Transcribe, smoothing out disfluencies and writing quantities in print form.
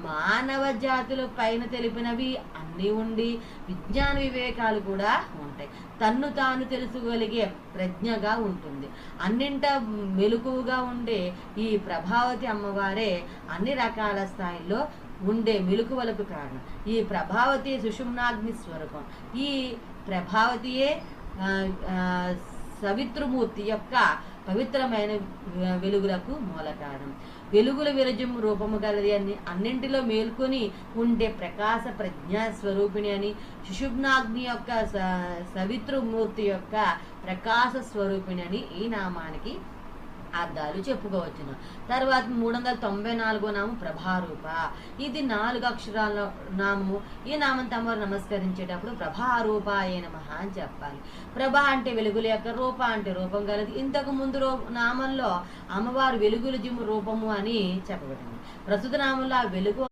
మానవ జాతుల పైన తెలిపినవి అన్నీ ఉండి విజ్ఞాన వివేకాలు కూడా ఉంటాయి. తన్ను తాను తెలుసుకోగలిగే ప్రజ్ఞగా ఉంటుంది. అన్నింట మెలకువగా ఉండే ఈ ప్రభావతి అమ్మవారే అన్ని రకాల స్థాయిల్లో ఉండే మెలకువలకు కారణం. ఈ ప్రభావతి సుషుమ్నాగ్ని స్వరూపం. ఈ ప్రభావతియే సవిత్రమూర్తి యొక్క పవిత్రమైన వెలుగులకు మూల కారణం. వెలుగుల విరజం రూపము గలది అని, అన్నింటిలో మేల్కొని ఉండే ప్రకాశ ప్రజ్ఞా స్వరూపిణి అని, సుషుమ్నాగ్ని యొక్క సవిత్రమూర్తి యొక్క ప్రకాశ స్వరూపిణి అని ఈ నామానికి అర్థాలు చెప్పుకోవచ్చును. తర్వాత 394 నామం ప్రభారూప. ఇది 4 అక్షరాల నామము. ఈ నామం తమరు నమస్కరించేటప్పుడు ప్రభారూపాయ నమః అని చెప్పాలి. ప్రభ అంటే వెలుగుల యొక్క, రూప అంటే రూపం గలది. ఇంతకు ముందు నామంలో అమ్మవారు వెలుగుల జిమ్ము రూపము అని చెప్పబడింది. ప్రస్తుత నామంలో ఆ వెలుగు